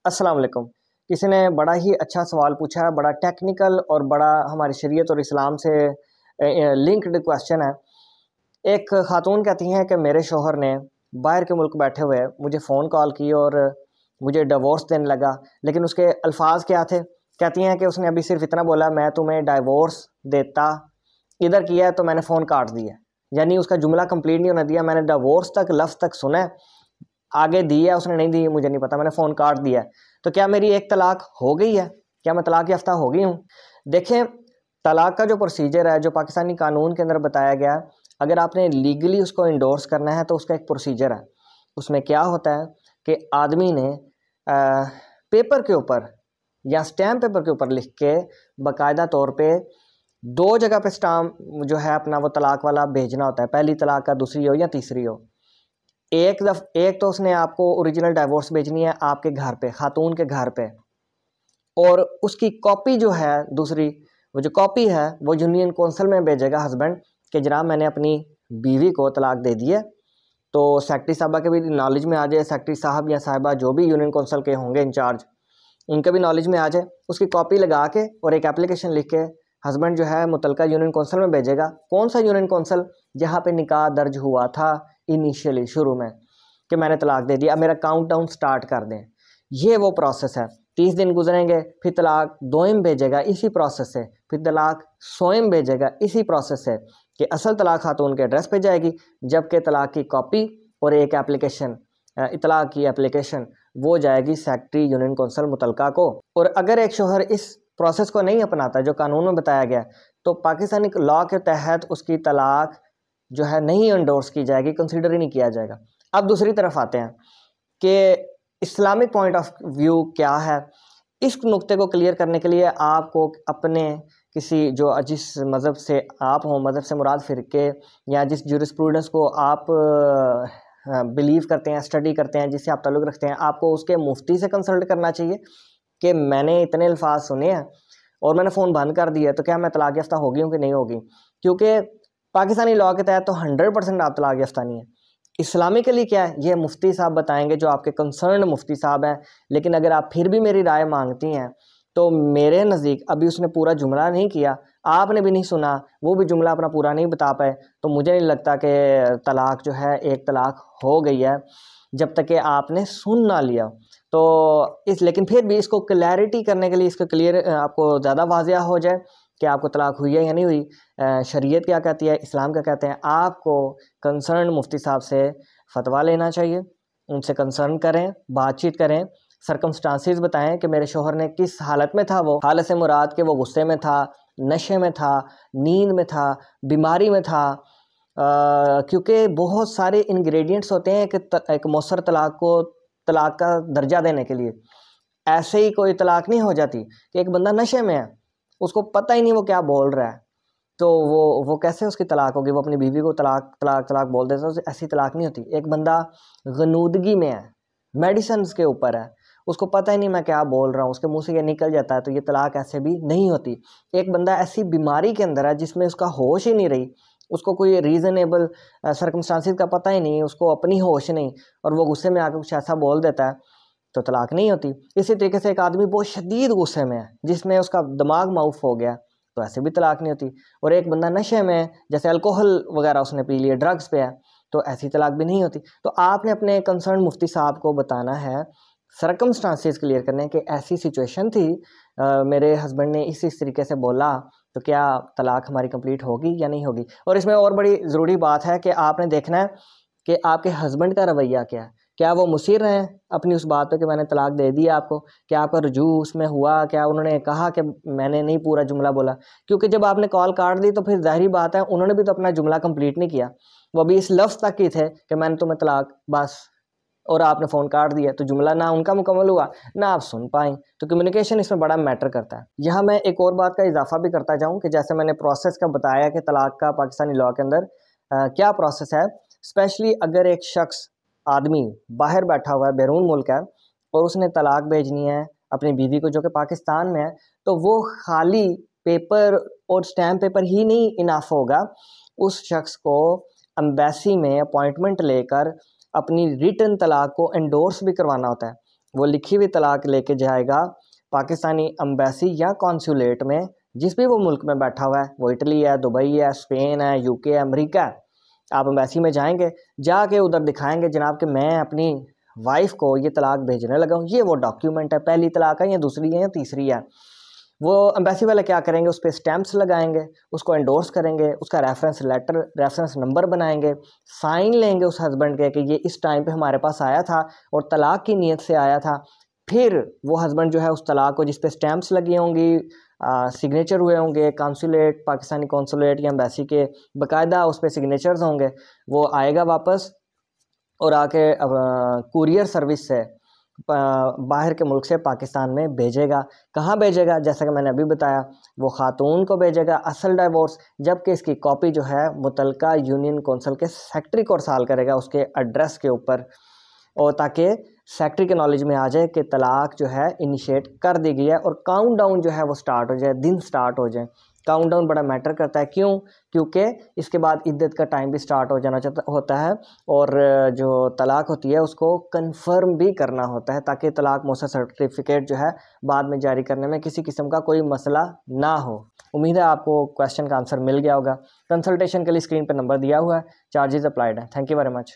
अस्सलाम वालेकुम। किसी ने बड़ा ही अच्छा सवाल पूछा है, बड़ा टेक्निकल और बड़ा हमारी शरीयत और इस्लाम से लिंक्ड क्वेश्चन है। एक खातून कहती हैं कि मेरे शौहर ने बाहर के मुल्क बैठे हुए मुझे फ़ोन कॉल की और मुझे डिवोर्स देने लगा, लेकिन उसके अल्फाज क्या थे? कहती हैं कि उसने अभी सिर्फ इतना बोला, मैं तुम्हें डिवोर्स देता, इधर किया है तो मैंने फ़ोन काट दिया। यानी उसका जुमला कंप्लीट नहीं होने दिया, मैंने डिवोर्स तक लफ्ज़ तक सुना है, आगे दी है उसने नहीं दी मुझे नहीं पता, मैंने फ़ोन काट दिया है। तो क्या मेरी एक तलाक हो गई है? क्या मैं तलाक याफ्ता हो गई हूँ? देखें, तलाक का जो प्रोसीजर है, जो पाकिस्तानी कानून के अंदर बताया गया है, अगर आपने लीगली उसको इंडोर्स करना है तो उसका एक प्रोसीजर है। उसमें क्या होता है कि आदमी ने पेपर के ऊपर या स्टैम्प पेपर के ऊपर लिख के बाकायदा तौर पे 2 जगह पे स्टाम्प जो है अपना वो तलाक वाला भेजना होता है। पहली तलाक का दूसरी हो या तीसरी हो। एक तो उसने आपको ओरिजिनल डाइवोर्स भेजनी है आपके घर पे, खातून के घर पे, और उसकी कॉपी जो है दूसरी, वो जो कॉपी है वो यूनियन कौंसिल में भेजेगा हस्बैंड कि जनाब मैंने अपनी बीवी को तलाक दे दी है। तो सेक्रेटरी साहबा के भी नॉलेज में आ जाए, सेक्रेटरी साहब या साहिबा जो भी यूनियन कौंसिल के होंगे इंचार्ज, उनके भी नॉलेज में आ जाए। उसकी कॉपी लगा के और एक एप्लीकेशन लिख के हस्बैंड जो है मुतलका यूनियन कौंसिल में भेजेगा। कौन सा यूनियन कौंसिल? जहाँ पे निकाह दर्ज हुआ था इनिशियली शुरू में कि मैंने तलाक दे दिया, अब मेरा काउंट डाउन स्टार्ट कर दें। ये वो प्रोसेस है। 30 दिन गुजरेंगे, फिर तलाक दोइम भेजेगा इसी प्रोसेस से, फिर तलाक सोइम भेजेगा इसी प्रोसेस से कि असल तलाक खातून के एड्रेस पे जाएगी, जबकि तलाक की कॉपी और एक एप्लीकेशन, इतलाक की एप्लीकेशन, वो जाएगी सेक्रेटरी यूनियन कौंसिल मुतलका को। और अगर एक शोहर इस प्रोसेस को नहीं अपनाता जो कानून में बताया गया, तो पाकिस्तानी लॉ के तहत उसकी तलाक जो है नहीं एंडोर्स की जाएगी, कंसीडर ही नहीं किया जाएगा। अब दूसरी तरफ आते हैं कि इस्लामिक पॉइंट ऑफ व्यू क्या है। इस नुक्ते को क्लियर करने के लिए आपको अपने किसी जो जिस मज़हब से आप हों, मज़हब से मुराद फ़िरके या जिस जूरिस्प्रूडेंस को आप बिलीव करते हैं, स्टडी करते हैं, जिससे आप ताल्लुक़ रखते हैं, आपको उसके मुफ्ती से कंसल्ट करना चाहिए कि मैंने इतने अल्फाज सुने हैं और मैंने फ़ोन बंद कर दिया, तो क्या मैं तलाक याफ्ता होगी हूँ कि नहीं होगी? क्योंकि पाकिस्तानी लॉ के तहत तो 100% आप तलाक याफ्ता नहीं है। इस्लामिकली क्या है ये मुफ्ती साहब बताएंगे, जो आपके कंसर्न मुफ्ती साहब हैं। लेकिन अगर आप फिर भी मेरी राय मांगती हैं तो मेरे नज़दीक अभी उसने पूरा जुमला नहीं किया, आपने भी नहीं सुना, वो भी जुमला अपना पूरा नहीं बता पाए, तो मुझे नहीं लगता कि तलाक जो है एक तलाक हो गई है जब तक कि आपने सुन ना लिया। तो लेकिन फिर भी इसको क्लैरिटी करने के लिए, इसको क्लियर आपको ज़्यादा वाज़िया हो जाए कि आपको तलाक हुई है या नहीं हुई, शरीयत क्या कहती है, इस्लाम क्या कहते हैं, आपको कंसर्न मुफ्ती साहब से फतवा लेना चाहिए। उनसे कंसर्न करें, बातचीत करें, सरकमस्टांसिस बताएं कि मेरे शोहर ने किस हालत में था। वो हालत से मुराद के वो गुस्से में था, नशे में था, नींद में था, बीमारी में था, क्योंकि बहुत सारे इंग्रेडिएंट्स होते हैं कि एक मौसर तलाक को तलाक का दर्जा देने के लिए। ऐसे ही कोई तलाक नहीं हो जाती कि एक बंदा नशे में है, उसको पता ही नहीं वो क्या बोल रहा है, तो वो कैसे उसकी तलाक होगी? वो अपनी बीवी को तलाक तलाक तलाक बोल देता है, तो ऐसी तलाक नहीं होती। एक बंदा गनूदगी में है, मेडिसिन के ऊपर है, उसको पता ही नहीं मैं क्या बोल रहा हूँ, उसके मुंह से ये निकल जाता है, तो ये तलाक ऐसे भी नहीं होती। एक बंदा ऐसी बीमारी के अंदर है जिसमें उसका होश ही नहीं रही, उसको कोई रीज़नेबल सर्कमस्टांसिस का पता ही नहीं, उसको अपनी होश नहीं, और वो गुस्से में आकर कुछ ऐसा बोल देता है, तो तलाक नहीं होती। इसी तरीके से एक आदमी बहुत शदीद गुस्से में है जिसमें उसका दिमाग माउफ हो गया, तो ऐसे भी तलाक नहीं होती। और एक बंदा नशे में, जैसे अल्कोहल वगैरह उसने पी लिया, ड्रग्स पे है, तो ऐसी तलाक भी नहीं होती। तो आपने अपने कंसर्न मुफ्ती साहब को बताना है, सरकमस्टांसिस क्लियर करने कि ऐसी सिचुएशन थी, मेरे हस्बैंड ने इस तरीके से बोला, तो क्या तलाक हमारी कंप्लीट होगी या नहीं होगी। और इसमें और बड़ी ज़रूरी बात है कि आपने देखना है कि आपके हस्बैंड का रवैया क्या है। क्या वो मुसिर हैं अपनी उस बात पे कि मैंने तलाक दे दिया आपको? क्या आपका रुजू उसमें हुआ? क्या उन्होंने कहा कि मैंने नहीं पूरा जुमला बोला? क्योंकि जब आपने कॉल काट दी तो फिर ज़ाहिर बात है उन्होंने भी तो अपना जुमला कंप्लीट नहीं किया, वो अभी इस लफ्ज़ तक ही थे कि मैंने तुम्हें तलाक, बस, और आपने फ़ोन काट दिया, तो जुमला ना उनका मुकम्मल हुआ ना आप सुन पाएँ। तो कम्युनिकेशन इसमें बड़ा मैटर करता है। यहाँ मैं एक और बात का इजाफा भी करता जाऊँ कि जैसे मैंने प्रोसेस का बताया कि तलाक का पाकिस्तानी लॉ के अंदर क्या प्रोसेस है। स्पेशली अगर एक शख्स, आदमी बाहर बैठा हुआ है, बैरून मुल्क है, और उसने तलाक भेजनी है अपनी बीवी को जो कि पाकिस्तान में है, तो वो खाली पेपर और स्टैम्प पेपर ही नहीं इनाफ होगा, उस शख्स को एम्बेसी में अपॉइंटमेंट लेकर अपनी रिटन तलाक को एंडोर्स भी करवाना होता है। वो लिखी हुई तलाक लेके जाएगा पाकिस्तानी अम्बेसी या कॉन्सुलेट में, जिस भी वो मुल्क में बैठा हुआ है, वो इटली है, दुबई है, स्पेन है, यूके है, अमेरिका है। आप अम्बेसी में जाएंगे, जाके उधर दिखाएंगे जनाब कि मैं अपनी वाइफ को ये तलाक भेजने लगा हूँ, ये वो डॉक्यूमेंट है, पहली तलाक है या दूसरी है या तीसरी है। वो एम्बेसी वाले क्या करेंगे, उस पर स्टैम्प्स लगाएंगे, उसको एंडोर्स करेंगे, उसका रेफरेंस लेटर, रेफरेंस नंबर बनाएंगे, साइन लेंगे उस हस्बैंड के कि ये इस टाइम पे हमारे पास आया था और तलाक की नीयत से आया था। फिर वो हस्बैंड जो है उस तलाक को, जिस पे स्टैम्प्स लगी होंगी, सिग्नेचर हुए होंगे कॉन्सुलेट, पाकिस्तानी कॉन्सुलेट या एम्बेसी के, बाकायदा उस पर सिग्नेचर्स होंगे, वो आएगा वापस और आके कुरियर सर्विस से बाहर के मुल्क से पाकिस्तान में भेजेगा। कहाँ भेजेगा, जैसा कि मैंने अभी बताया, वो खातून को भेजेगा असल डाइवोर्स, जबकि इसकी कॉपी जो है मुतलका यूनियन कौंसिल के सेक्रेटरी को अरसाल करेगा उसके एड्रेस के ऊपर, और ताकि सेक्रेटरी के नॉलेज में आ जाए कि तलाक जो है इनिशिएट कर दी गई है और काउंट डाउन जो है वो स्टार्ट हो जाए, दिन स्टार्ट हो जाए। काउंट डाउन बड़ा मैटर करता है, क्यों? क्योंकि इसके बाद इद्दत का टाइम भी स्टार्ट हो जाना होता है और जो तलाक होती है उसको कंफर्म भी करना होता है, ताकि तलाक मौसा सर्टिफिकेट जो है बाद में जारी करने में किसी किस्म का कोई मसला ना हो। उम्मीद है आपको क्वेश्चन का आंसर मिल गया होगा। कंसल्टेशन के लिए स्क्रीन पर नंबर दिया हुआ है, चार्जेस अप्लाइड है। Thank you very much.